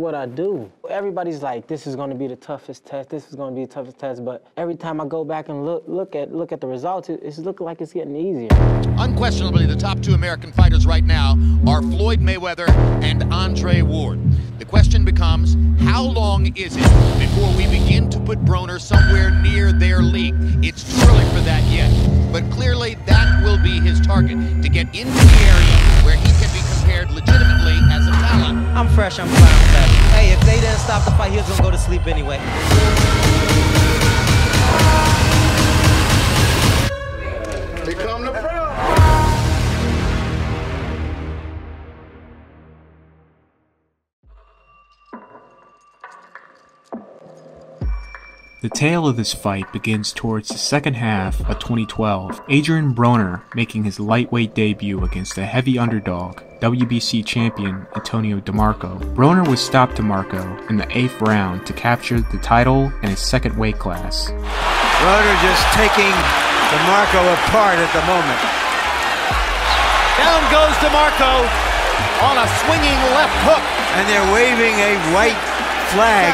what I do. Everybody's like, this is gonna be the toughest test, this is gonna be the toughest test, but every time I go back and look at the results, it's looking like it's getting easier. Unquestionably, the top two American fighters right now are Floyd Mayweather and Andre Ward. The question becomes, how long is it before we begin to put Broner somewhere near their league? It's too early for that yet, but clearly that will be his target, to get into the area where he can be compared legitimately as a talent. I'm fresh, I'm fine with that. Hey, if they didn't stop the fight, he was gonna go to sleep anyway. Become the pro. The tale of this fight begins towards the second half of 2012, Adrien Broner making his lightweight debut against the heavy underdog, WBC champion Antonio DeMarco. Broner was stopped DeMarco in the 8th round to capture the title in his second weight class. Broner just taking DeMarco apart at the moment. Down goes DeMarco on a swinging left hook. And they're waving a white flag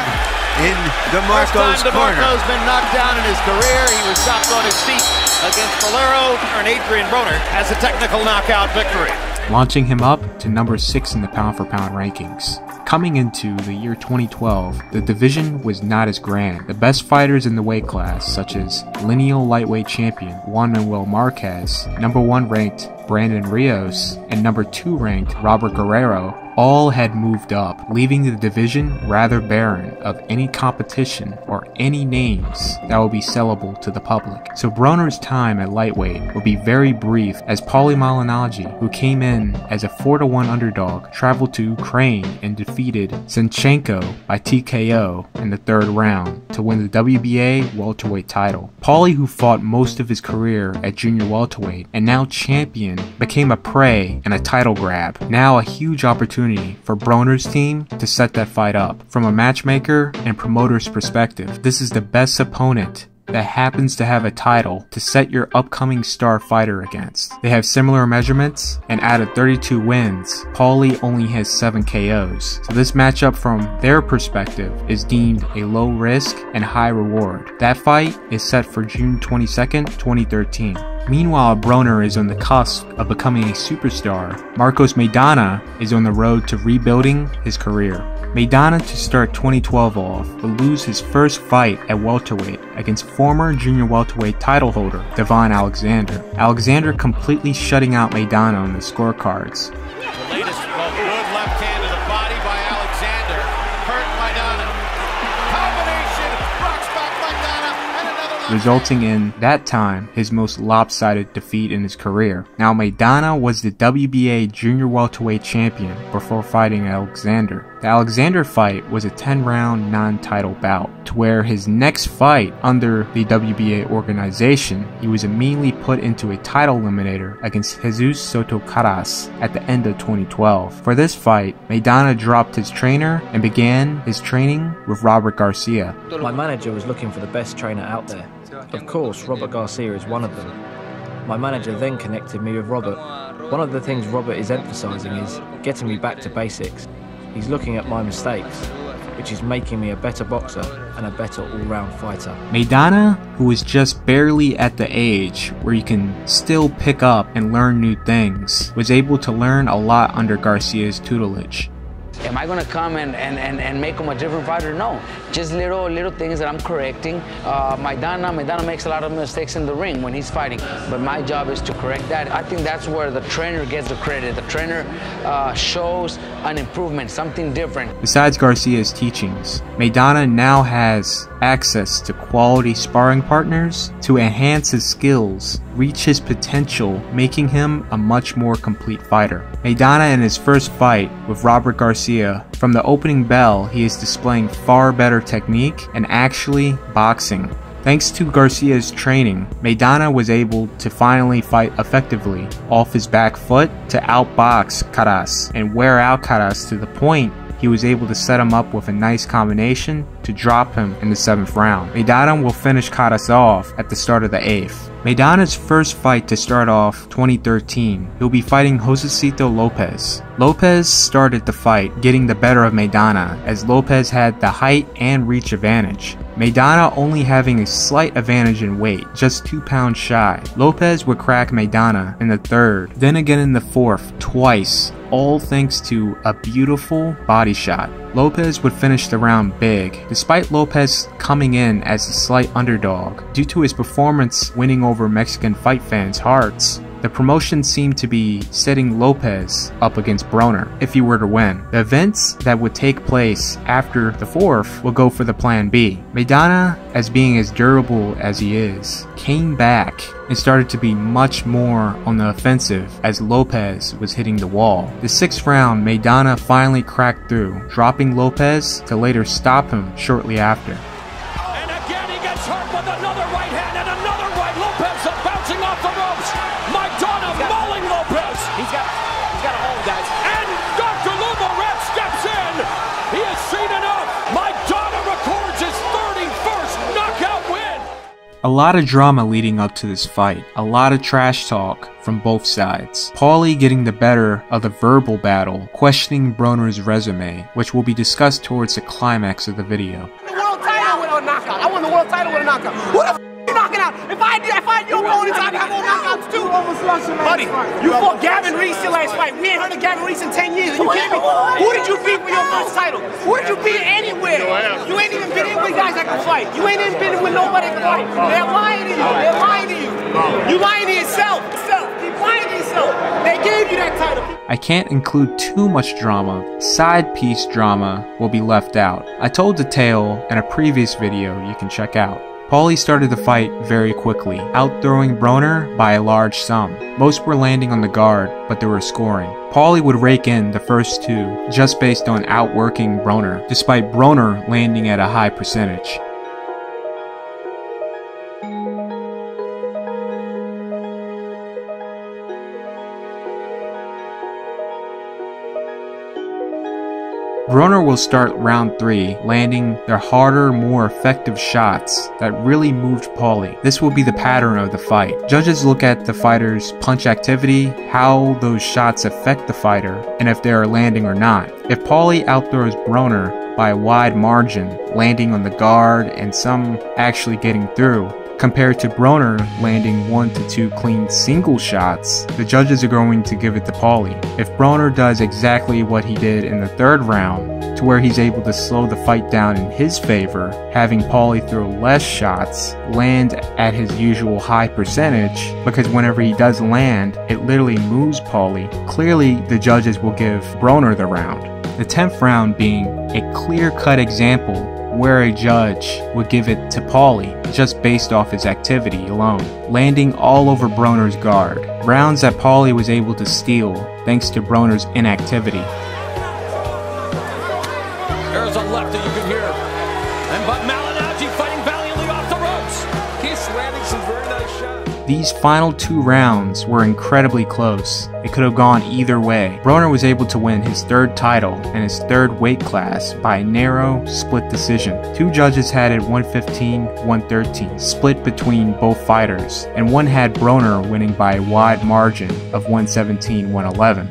in DeMarco's corner. DeMarco's been knocked down in his career. He was stopped on his feet against Valero, and Adrien Broner has a technical knockout victory, launching him up to number 6 in the pound-for-pound rankings. Coming into the year 2012, the division was not as grand. The best fighters in the weight class, such as lineal lightweight champion Juan Manuel Marquez, number 1 ranked Brandon Rios, and number 2 ranked Robert Guerrero, all had moved up, leaving the division rather barren of any competition or any names that would be sellable to the public. So Broner's time at lightweight would be very brief, as Paulie Malignaggi, who came in as a 4-1 underdog, traveled to Ukraine and defeated Senchenko by TKO in the 3rd round to win the WBA welterweight title. Paulie, who fought most of his career at junior welterweight and now champion, became a prey and a title grab. Now a huge opportunity for Broner's team to set that fight up. From a matchmaker and promoter's perspective, this is the best opponent that happens to have a title to set your upcoming star fighter against. They have similar measurements, and out of 32 wins, Paulie only has 7 KOs. So this matchup from their perspective is deemed a low risk and high reward. That fight is set for June 22nd, 2013. Meanwhile, Broner is on the cusp of becoming a superstar. Marcos Maidana is on the road to rebuilding his career. Maidana, to start 2012 off, will lose his first fight at welterweight against former junior welterweight title holder Devon Alexander. Alexander completely shutting out Maidana on the scorecards. The latest good left hand to the body by Alexander hurt Maidana. Combination rocks back Maidana, and another left resulting in, that time, his most lopsided defeat in his career. Now, Maidana was the WBA junior welterweight champion before fighting Alexander. The Alexander fight was a 10-round non-title bout, to where his next fight under the WBA organization, he was immediately put into a title eliminator against Jesus Soto Caras at the end of 2012. For this fight, Maidana dropped his trainer and began his training with Robert Garcia. My manager was looking for the best trainer out there. Of course, Robert Garcia is one of them. My manager then connected me with Robert. One of the things Robert is emphasizing is getting me back to basics. He's looking at my mistakes, which is making me a better boxer and a better all-round fighter. Maidana, who is just barely at the age where you can still pick up and learn new things, was able to learn a lot under Garcia's tutelage. Am I gonna come and make him a different fighter? No, just little things that I'm correcting. Maidana makes a lot of mistakes in the ring when he's fighting, but my job is to correct that. I think that's where the trainer gets the credit. The trainer shows an improvement, something different. Besides Garcia's teachings, Maidana now has access to quality sparring partners to enhance his skills, reach his potential, making him a much more complete fighter. Maidana, in his first fight with Robert Garcia, from the opening bell, he is displaying far better technique and actually boxing. Thanks to Garcia's training, Maidana was able to finally fight effectively off his back foot to outbox Caras and wear out Caras to the point he was able to set him up with a nice combination to drop him in the 7th round. Maidana will finish Caras off at the start of the 8th. Maidana's first fight to start off 2013, he'll be fighting Josecito Lopez. Lopez started the fight getting the better of Maidana as Lopez had the height and reach advantage. Maidana only having a slight advantage in weight, just 2 pounds shy. Lopez would crack Maidana in the 3rd, then again in the 4th, twice, all thanks to a beautiful body shot. Lopez would finish the round big, despite Lopez coming in as a slight underdog. Due to his performance winning over Mexican fight fans' hearts, the promotion seemed to be setting Lopez up against Broner if he were to win. The events that would take place after the 4th will go for the plan B. Maidana, as being as durable as he is, came back and started to be much more on the offensive as Lopez was hitting the wall. The 6th round, Maidana finally cracked through, dropping Lopez to later stop him shortly after. And again he gets hurt with another right hand and another right. Lopez bouncing off the ropes. Maidana mauling Lopez. He's got a hold, guys. And Dr. Lumaret steps in. He has seen enough. Maidana records his 31st knockout win. A lot of drama leading up to this fight, a lot of trash talk from both sides. Paulie getting the better of the verbal battle, questioning Broner's resume, which will be discussed towards the climax of the video. The world title with a knockout. I won the world title with a knockout. Who the f you knocking out? If I had your opponents, I'd have more knockouts too. Buddy, you fought Gavin Reese your last fight. We ain't heard of Gavin Reese in 10 years. Are you kidding me? Who did you beat for your first title? Who did you beat anywhere? You ain't even been in with guys that can fight. You ain't even been with nobody that can fight. They're lying to you. They're lying to you. You lying to yourself. Keep lying to yourself. They gave you that title. I can't include too much drama. Side piece drama will be left out. I told the tale in a previous video you can check out. Paulie started the fight very quickly, outthrowing Broner by a large sum. Most were landing on the guard, but they were scoring. Paulie would rake in the first 2 just based on outworking Broner, despite Broner landing at a high percentage. Broner will start round 3, landing their harder, more effective shots that really moved Paulie. This will be the pattern of the fight. Judges look at the fighter's punch activity, how those shots affect the fighter, and if they are landing or not. If Paulie outthrows Broner by a wide margin, landing on the guard and some actually getting through, compared to Broner landing 1 to 2 clean single shots, the judges are going to give it to Paulie. If Broner does exactly what he did in the 3rd round, to where he's able to slow the fight down in his favor, having Paulie throw less shots, land at his usual high percentage, because whenever he does land, it literally moves Paulie, clearly the judges will give Broner the round. The 10th round being a clear-cut example where a judge would give it to Paulie just based off his activity alone, landing all over Broner's guard. Rounds that Paulie was able to steal thanks to Broner's inactivity. There's a left that you can hear. And but Malinowski fighting valiantly off the ropes. He's landing some very nice shots. These final 2 rounds were incredibly close. It could have gone either way. Broner was able to win his 3rd title and his 3rd weight class by a narrow split decision. 2 judges had it 115-113, split between both fighters, and one had Broner winning by a wide margin of 117-111.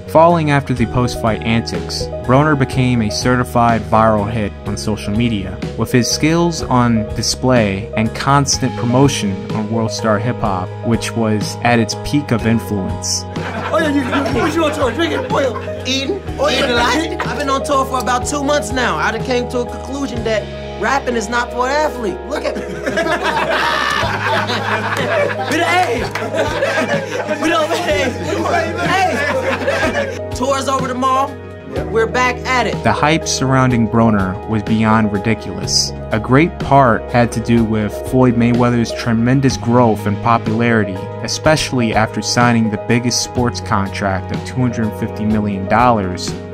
Falling after the post-fight antics, Broner became a certified viral hit on social media, with his skills on display and constant promotion on World Star Hip Hop, which was at its peak of influence. Oh yeah, what you on tour? Drinking oil? Eating a lot? I've been on tour for about 2 months now. I done came to a conclusion that rapping is not for an athlete. Look at me. We don't Hey. Tour's over tomorrow. We're back at it. The hype surrounding Broner was beyond ridiculous. A great part had to do with Floyd Mayweather's tremendous growth and popularity, especially after signing the biggest sports contract of $250 million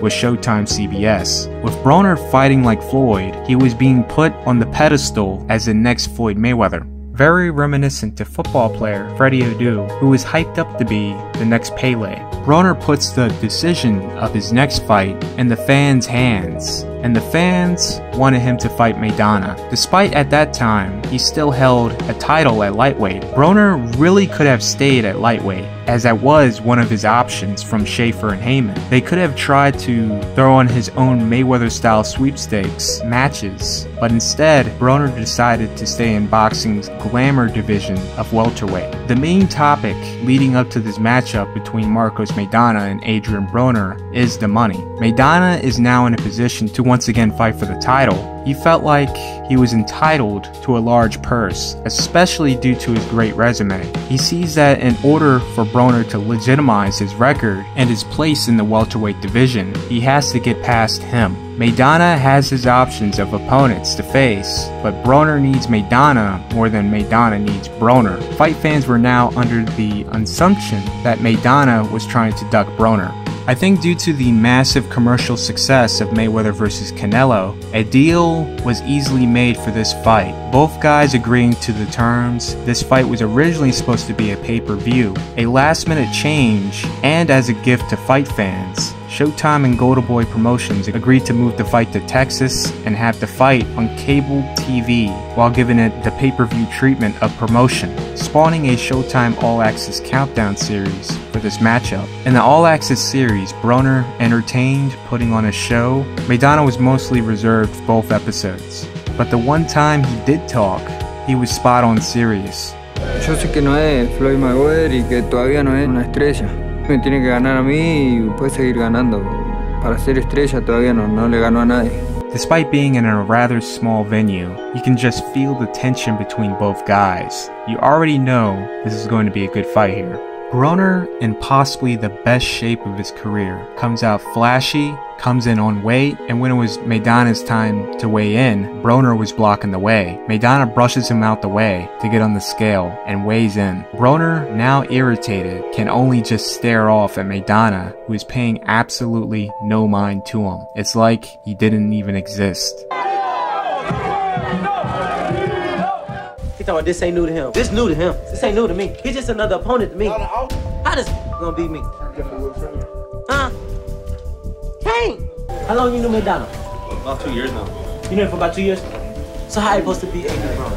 with Showtime CBS. With Broner fighting like Floyd, he was being put on the pedestal as the next Floyd Mayweather. very reminiscent to football player Freddie Adu, who was hyped up to be the next Pele. Broner puts the decision of his next fight in the fans' hands, and the fans wanted him to fight Maidana. Despite at that time, he still held a title at lightweight. Broner really could have stayed at lightweight, as that was one of his options from Schaefer and Heyman. They could have tried to throw on his own Mayweather-style sweepstakes matches, but instead, Broner decided to stay in boxing's glamour division of welterweight. The main topic leading up to this matchup between Marcos Maidana and Adrien Broner is the money. Maidana is now in a position to once again fight for the title. He felt like he was entitled to a large purse, especially due to his great resume. He sees that in order for Broner to legitimize his record and his place in the welterweight division, he has to get past him. Maidana has his options of opponents to face, but Broner needs Maidana more than Maidana needs Broner. Fight fans were now under the assumption that Maidana was trying to duck Broner. I think due to the massive commercial success of Mayweather vs. Canelo, a deal was easily made for this fight. Both guys agreeing to the terms. This fight was originally supposed to be a pay-per-view, a last-minute change, and as a gift to fight fans, Showtime and Golden Boy Promotions agreed to move the fight to Texas and have the fight on cable TV while giving it the pay-per-view treatment of promotion, spawning a Showtime All Access Countdown series for this matchup. In the All Access series, Broner entertained, putting on a show. Maidana was mostly reserved for both episodes, but the one time he did talk, he was spot on serious. Yo sé que no es Floyd Mayweather y que todavía no es una estrella. Me tiene que ganar a mí y puede seguir ganando. Para ser estrella todavía no le ganó a nadie. Despite being in a rather small venue, you can just feel the tension between both guys. You already know this is going to be a good fight here. Broner, in possibly the best shape of his career, comes out flashy, comes in on weight, and when it was Maidana's time to weigh in, Broner was blocking the way. Maidana brushes him out the way to get on the scale and weighs in. Broner, now irritated, can only just stare off at Maidana, who is paying absolutely no mind to him. It's like he didn't even exist. He talking about this ain't new to him. This new to him. This ain't new to me. He's just another opponent to me. How this gonna beat me? Huh? Can't. How long you knew Maidana? About 2 years now. You knew him for about 2 years? So how you supposed to beat Adrien Broner?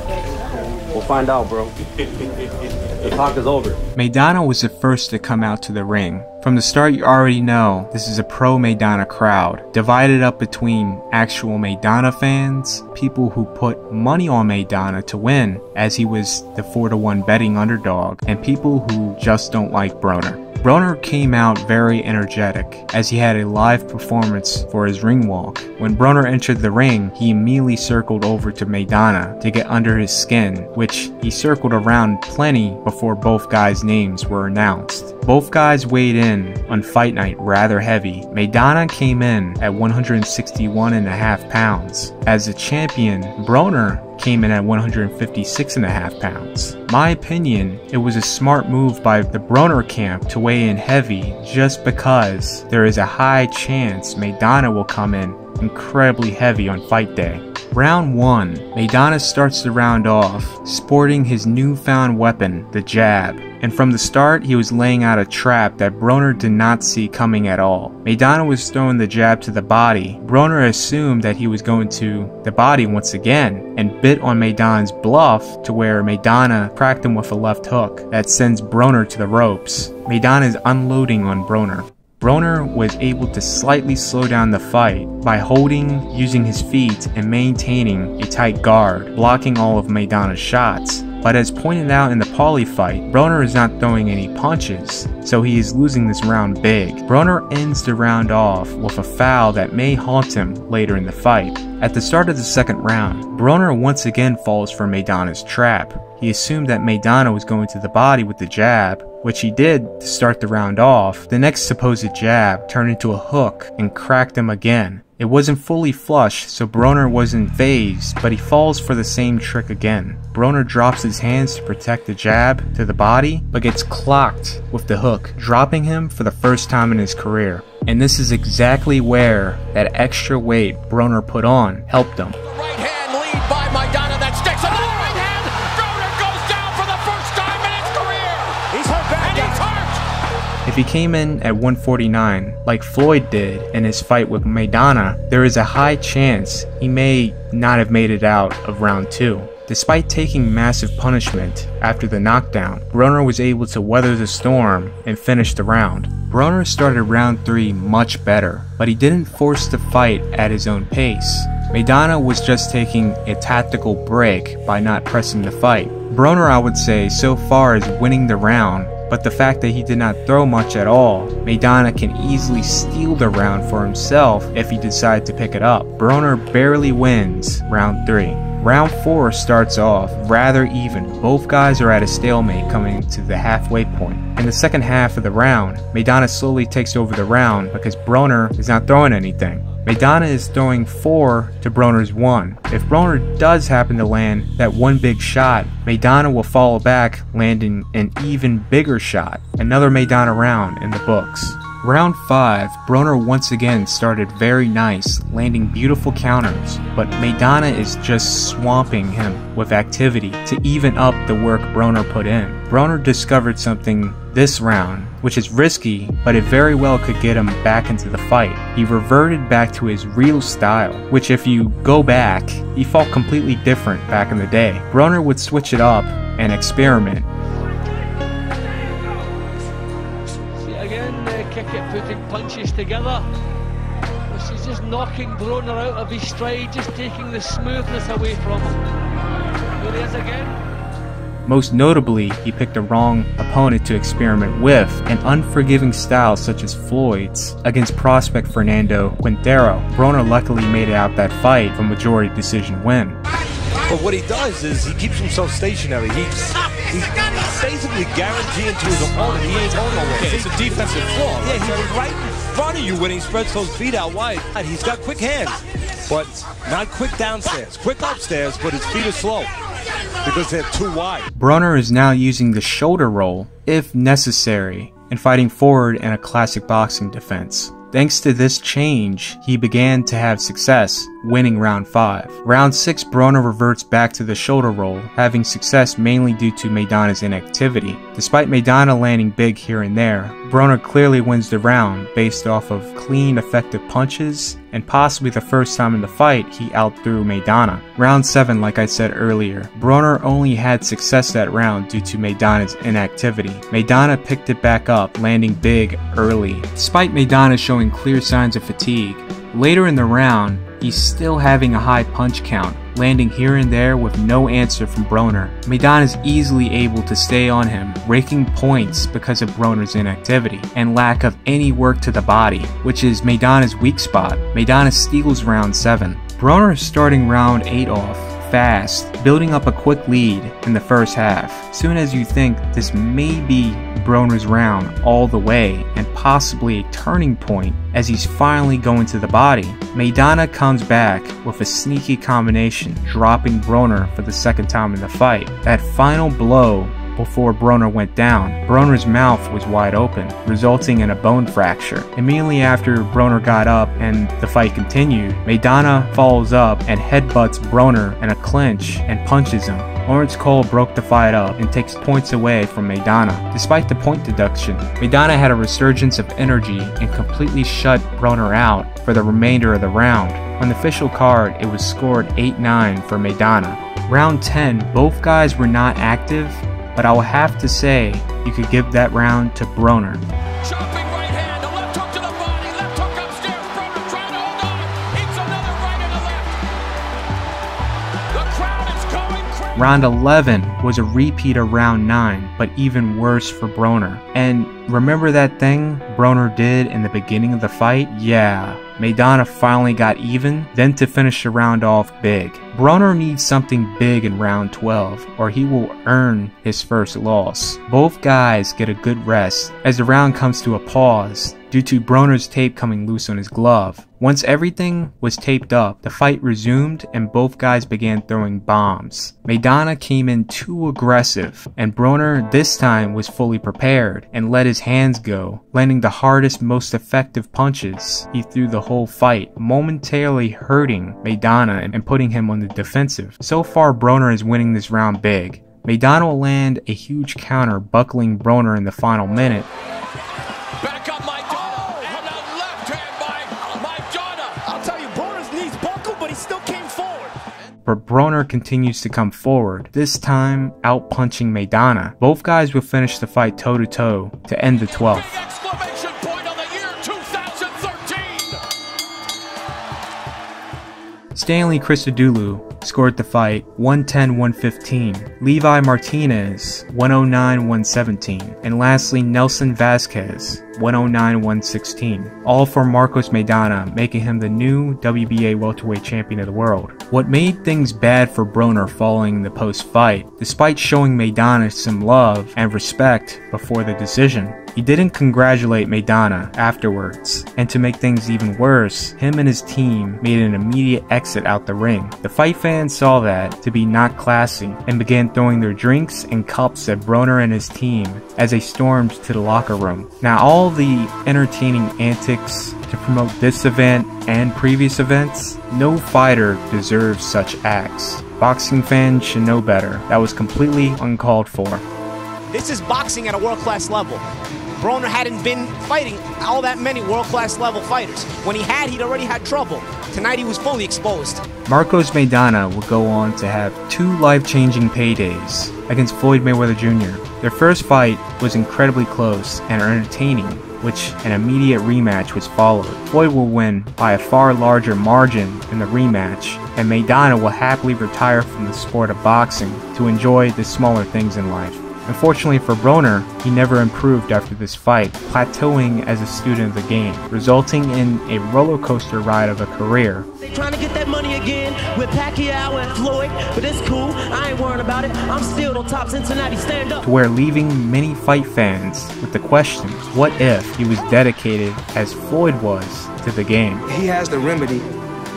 We'll find out, bro. The talk is over. Maidana was the first to come out to the ring. From the start, you already know this is a pro-Maidana crowd, divided up between actual Maidana fans, people who put money on Maidana to win, as he was the 4-to-1 betting underdog, and people who just don't like Broner. Broner came out very energetic, as he had a live performance for his ring walk. When Broner entered the ring, he immediately circled over to Maidana to get under his skin, which he circled around plenty before both guys' names were announced. Both guys weighed in on fight night rather heavy. Maidana came in at 161.5 pounds. As the champion, Broner came in at 156.5 pounds. My opinion, it was a smart move by the Broner camp to weigh in heavy just because there is a high chance Maidana will come in incredibly heavy on fight day. Round 1, Maidana starts the round off, sporting his newfound weapon, the jab. And from the start, he was laying out a trap that Broner did not see coming at all. Maidana was throwing the jab to the body. Broner assumed that he was going to the body once again, and bit on Maidana's bluff to where Maidana cracked him with a left hook that sends Broner to the ropes. Maidana is unloading on Broner. Broner was able to slightly slow down the fight by holding, using his feet, and maintaining a tight guard, blocking all of Maidana's shots. But as pointed out in the Pauly fight, Broner is not throwing any punches, so he is losing this round big. Broner ends the round off with a foul that may haunt him later in the fight. At the start of the second round, Broner once again falls for Maidana's trap. He assumed that Maidana was going to the body with the jab, which he did to start the round off. The next supposed jab turned into a hook and cracked him again. It wasn't fully flush, so Broner wasn't phased, but he falls for the same trick again. Broner drops his hands to protect the jab to the body, but gets clocked with the hook, dropping him for the first time in his career. And this is exactly where that extra weight Broner put on helped him. Right hand lead by Maidana that sticks. Another right hand. Broner goes If he came in at 149, like Floyd did in his fight with Maidana, there is a high chance he may not have made it out of round 2. Despite taking massive punishment after the knockdown, Broner was able to weather the storm and finish the round. Broner started round 3 much better, but he didn't force the fight at his own pace. Maidana was just taking a tactical break by not pressing the fight. Broner, I would say, so far is winning the round, but the fact that he did not throw much at all, Maidana can easily steal the round for himself if he decides to pick it up. Broner barely wins round 3. Round 4 starts off rather even. Both guys are at a stalemate coming to the halfway point. In the second half of the round, Maidana slowly takes over the round because Broner is not throwing anything. Maidana is throwing 4 to Broner's 1. If Broner does happen to land that one big shot, Maidana will follow back, landing an even bigger shot. Another Maidana round in the books. Round 5, Broner once again started very nice, landing beautiful counters, but Maidana is just swamping him with activity to even up the work Broner put in. Broner discovered something this round, which is risky, but it very well could get him back into the fight. He reverted back to his real style, which if you go back, he fought completely different back in the day. Broner would switch it up and experiment. Kick it, putting punches together. She's just knocking Broner out of his stride, just taking the smoothness away from him. There he is again. Most notably, he picked the wrong opponent to experiment with, an unforgiving style such as Floyd's against prospect Fernando Quintero. Broner luckily made it out that fight for majority decision win. But what he does is he keeps himself stationary. He's basically guaranteeing to his opponent he ain't going nowhere. Okay, it's a defensive flaw. Yeah, he's right in front of you when he spreads those feet out wide. He's got quick hands, but not quick downstairs. Quick upstairs, but his feet are slow because they're too wide. Broner is now using the shoulder roll, if necessary, and fighting forward in a classic boxing defense. Thanks to this change, he began to have success, winning round 5. Round 6, Broner reverts back to the shoulder roll, having success mainly due to Maidana's inactivity. Despite Maidana landing big here and there, Broner clearly wins the round based off of clean, effective punches, and possibly the first time in the fight he outthrew Maidana. Round 7, like I said earlier, Broner only had success that round due to Maidana's inactivity. Maidana picked it back up, landing big early. Despite Maidana showing clear signs of fatigue, later in the round, he's still having a high punch count, landing here and there with no answer from Broner. Maidana is easily able to stay on him, raking points because of Broner's inactivity and lack of any work to the body, which is Maidana's weak spot. Maidana steals round 7. Broner is starting round 8 off fast, building up a quick lead in the first half. Soon as you think this may be Broner's round all the way and possibly a turning point as he's finally going to the body, Maidana comes back with a sneaky combination, dropping Broner for the second time in the fight. That final blow before Broner went down, Broner's mouth was wide open, resulting in a bone fracture. Immediately after Broner got up and the fight continued, Maidana follows up and headbutts Broner in a clinch and punches him. Lawrence Cole broke the fight up and takes points away from Maidana. Despite the point deduction, Maidana had a resurgence of energy and completely shut Broner out for the remainder of the round. On the official card, it was scored 8-9 for Maidana. Round 10, both guys were not active, but I will have to say you could give that round to Broner. Chopping right hand, a left hook to the body, left hook upstairs, Broner trying to hold on, eats another right in the left. The crowd is going crazy. Round 11 was a repeat of round 9, but even worse for Broner. And remember that thing Broner did in the beginning of the fight? Yeah, Maidana finally got even, then to finish the round off big. Broner needs something big in round 12, or he will earn his first loss. Both guys get a good rest as the round comes to a pause due to Broner's tape coming loose on his glove. Once everything was taped up, the fight resumed and both guys began throwing bombs. Maidana came in too aggressive, and Broner this time was fully prepared and let his hands go, landing the hardest, most effective punches he threw the whole fight, momentarily hurting Maidana and putting him on the defensive. So far, Broner is winning this round big. Maidana will land a huge counter, buckling Broner in the final minute. but Broner continues to come forward, this time out-punching Maidana. Both guys will finish the fight toe-to-toe to end the 12th. Stanley Christodoulou scored the fight 110-115, Levi Martinez 109-117, and lastly Nelson Vasquez 109-116, all for Marcos Maidana, making him the new WBA welterweight champion of the world. What made things bad for Broner following the post-fight, despite showing Maidana some love and respect before the decision, he didn't congratulate Maidana afterwards, and to make things even worse, him and his team made an immediate exit out the ring. The fight fans saw that to be not classy and began throwing their drinks and cups at Broner and his team as they stormed to the locker room. Now all the entertaining antics to promote this event and previous events, no fighter deserves such acts. Boxing fans should know better. That was completely uncalled for. This is boxing at a world-class level. Broner hadn't been fighting all that many world-class level fighters. When he had, he'd already had trouble. Tonight he was fully exposed. Marcos Maidana would go on to have 2 life-changing paydays against Floyd Mayweather Jr. Their first fight was incredibly close and entertaining, which an immediate rematch was followed. Floyd will win by a far larger margin in the rematch, and Maidana will happily retire from the sport of boxing to enjoy the smaller things in life. Unfortunately for Broner, he never improved after this fight, plateauing as a student of the game, resulting in a roller coaster ride of a career. They trying to get that money again with Pacquiao and Floyd, but it's cool, I ain't worrying about it. I'm still on top Cincinnati, stand up. To where leaving many fight fans with the question, what if he was dedicated as Floyd was to the game? He has the remedy,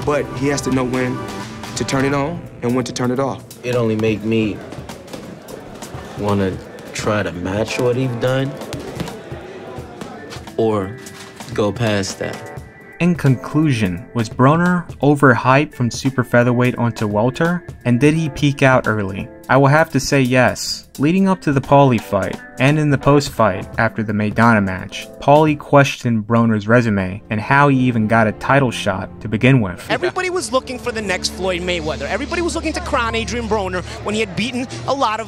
but he has to know when to turn it on and when to turn it off. It only make me want to try to match what he's done or go past that. In conclusion, was Broner overhyped from super featherweight onto welter? And did he peak out early? I will have to say yes. Leading up to the Paulie fight, and in the post-fight after the Maidana match, Paulie questioned Broner's resume and how he even got a title shot to begin with. Everybody was looking for the next Floyd Mayweather. Everybody was looking to crown Adrien Broner when he had beaten a lot of,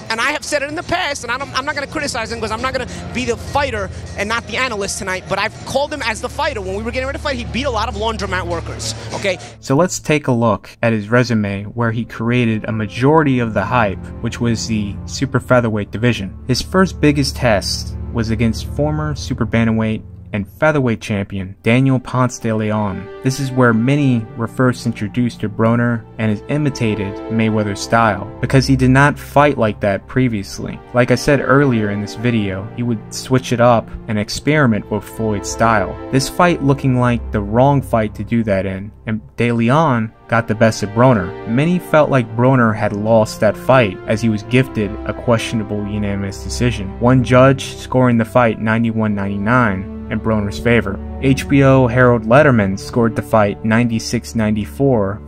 and I have said it in the past, and I'm not going to criticize him because I'm not going to be the fighter and not the analyst tonight, but I've called him as the fighter. When we were getting ready to fight, he beat a lot of laundromat workers, okay? So let's take a look at his resume where he created a majority of the hype, which was the super featherweight division. His first biggest test was against former super bantamweight and featherweight champion Daniel Ponce de Leon. This is where many were first introduced to Broner and has imitated Mayweather's style, because he did not fight like that previously. Like I said earlier in this video, he would switch it up and experiment with Floyd's style. This fight looking like the wrong fight to do that in, and de Leon got the best of Broner. Many felt like Broner had lost that fight as he was gifted a questionable unanimous decision. One judge scoring the fight 91-99 in Broner's favor. HBO Harold Letterman scored the fight 96-94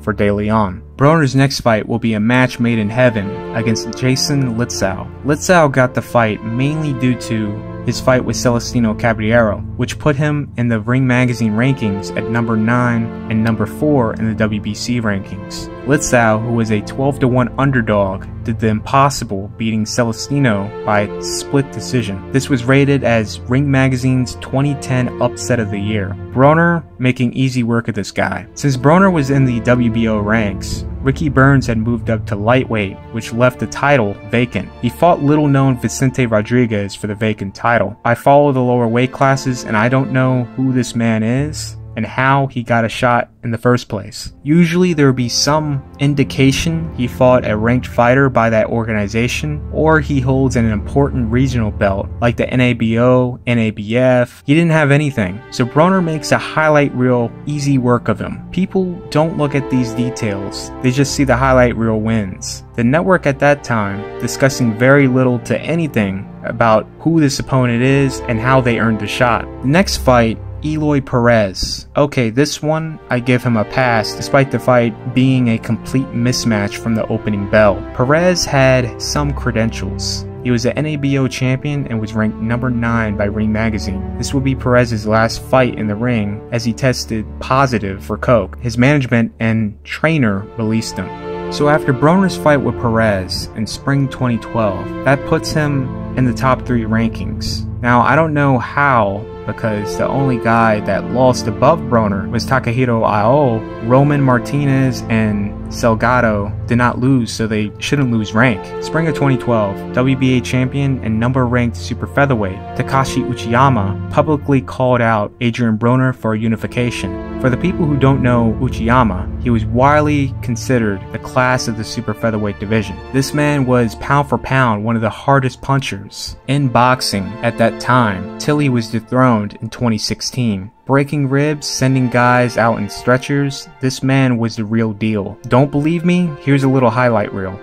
for De Leon. Broner's next fight will be a match made in heaven against Jason Litzau. Litzau got the fight mainly due to his fight with Celestino Caballero, which put him in the Ring Magazine rankings at number 9 and number 4 in the WBC rankings. Litzau, who was a 12-1 underdog, did the impossible, beating Celestino by split decision. This was rated as Ring Magazine's 2010 Upset of the Year. Broner making easy work of this guy. Since Broner was in the WBO ranks, Ricky Burns had moved up to lightweight, which left the title vacant. He fought little-known Vicente Rodriguez for the vacant title. I follow the lower weight classes, and I don't know who this man is and how he got a shot in the first place. Usually there would be some indication he fought a ranked fighter by that organization, or he holds an important regional belt like the NABO, NABF. He didn't have anything, so Broner makes a highlight reel easy work of him. People don't look at these details, they just see the highlight reel wins. The network at that time discussing very little to anything about who this opponent is and how they earned the shot. The next fight, Eloy Perez. Okay, this one, I give him a pass despite the fight being a complete mismatch from the opening bell. Perez had some credentials. He was the NABO champion and was ranked number 9 by Ring Magazine. This would be Perez's last fight in the ring as he tested positive for coke. His management and trainer released him. So after Broner's fight with Perez in spring 2012, that puts him in the top 3 rankings. Now, I don't know how, because the only guy that lost above Broner was Takahiro Ao. Roman Martinez and Salgado did not lose, so they shouldn't lose rank. Spring of 2012, WBA champion and number-ranked super featherweight Takashi Uchiyama publicly called out Adrien Broner for unification. For the people who don't know Uchiyama, he was widely considered the class of the super featherweight division. This man was pound for pound one of the hardest punchers in boxing at that time, till he was dethroned in 2016. Breaking ribs, sending guys out in stretchers, this man was the real deal. Don't believe me? Here's a little highlight reel.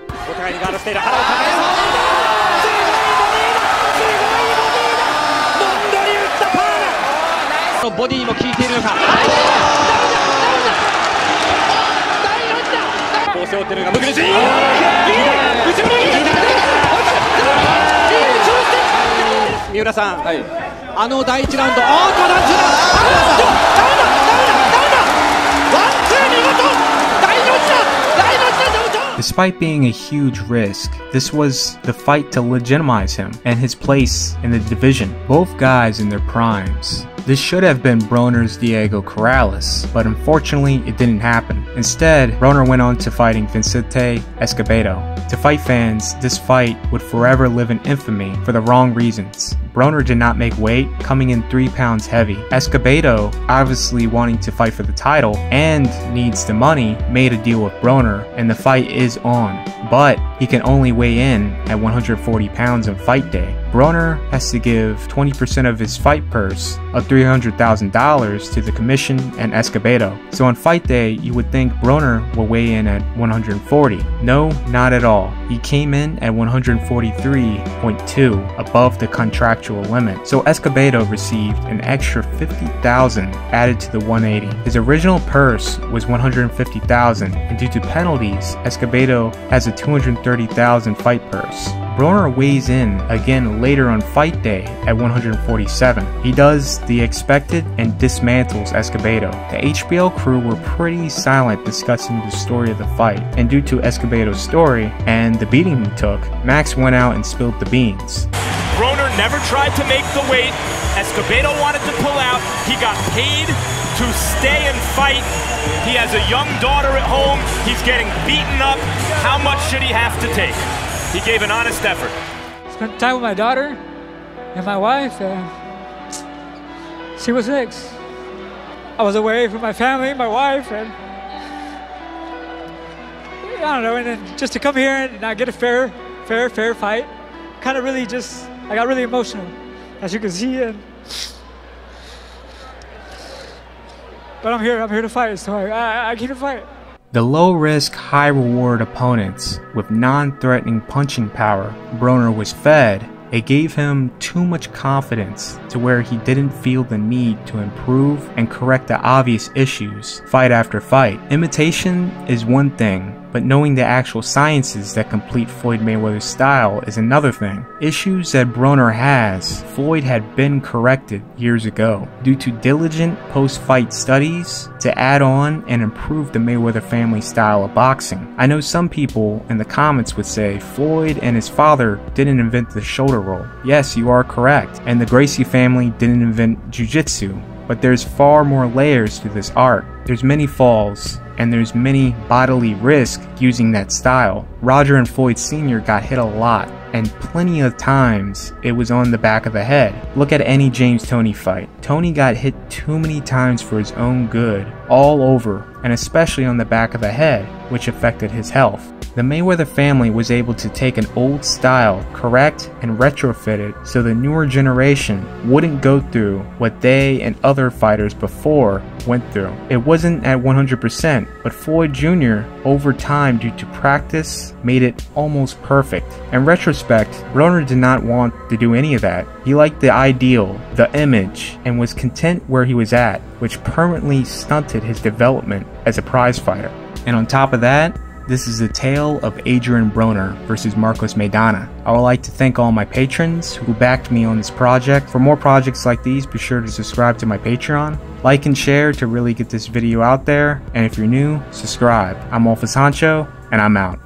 Despite being a huge risk, this was the fight to legitimize him and his place in the division. Both guys in their primes. This should have been Broner's Diego Corrales, but unfortunately it didn't happen. Instead, Broner went on to fighting Vicente Escobedo. To fight fans, this fight would forever live in infamy for the wrong reasons. Broner did not make weight, coming in 3 pounds heavy. Escobedo, obviously wanting to fight for the title and needs the money, made a deal with Broner, and the fight is on. But he can only weigh in at 140 pounds on fight day. Broner has to give 20% of his fight purse of $300,000 to the commission and Escobedo. So on fight day, you would think Broner will weigh in at 140. No, not at all. He came in at 143.2, above the contractual limit. So Escobedo received an extra $50,000 added to the 180. His original purse was $150,000, and due to penalties, Escobedo has a $230,000 fight purse. Broner weighs in again later on fight day at 147. He does the expected and dismantles Escobedo. The HBO crew were pretty silent discussing the story of the fight, and due to Escobedo's story and the beating he took, Max went out and spilled the beans. Broner never tried to make the weight. Escobedo wanted to pull out. He got paid to stay and fight. He has a young daughter at home. He's getting beaten up. How much should he have to take? He gave an honest effort. Spent time with my daughter and my wife, and she was next. I was away from my family, my wife, and I don't know, and then just to come here and not get a fair fight, kind of really just, I got really emotional, as you can see, but I'm here to fight, so I came to fight. The low-risk, high-reward opponents with non-threatening punching power Broner was fed, it gave him too much confidence to where he didn't feel the need to improve and correct the obvious issues fight after fight. Imitation is one thing, but knowing the actual sciences that complete Floyd Mayweather's style is another thing. Issues that Broner has, Floyd had been corrected years ago due to diligent post-fight studies to add on and improve the Mayweather family style of boxing. I know some people in the comments would say Floyd and his father didn't invent the shoulder roll. Yes, you are correct, and the Gracie family didn't invent jiu-jitsu, but there's far more layers to this art. There's many falls, and there's many bodily risk using that style. Roger and Floyd Sr. got hit a lot, and plenty of times it was on the back of the head. Look at any James-Toney fight. Tony got hit too many times for his own good, all over, and especially on the back of the head, which affected his health. The Mayweather family was able to take an old style, correct and retrofit it so the newer generation wouldn't go through what they and other fighters before went through. It wasn't at 100%, but Floyd Jr. over time due to practice made it almost perfect. In retrospect, Broner did not want to do any of that. He liked the ideal, the image, and was content where he was at, which permanently stunted his development as a prize fighter. And on top of that, This is a tale of Adrien Broner versus Maidana. I would like to thank all my patrons who backed me on this project. For more projects like these, be sure to subscribe to my Patreon. Like and share to really get this video out there. And if you're new, subscribe. I'm Alphas Honcho, and I'm out.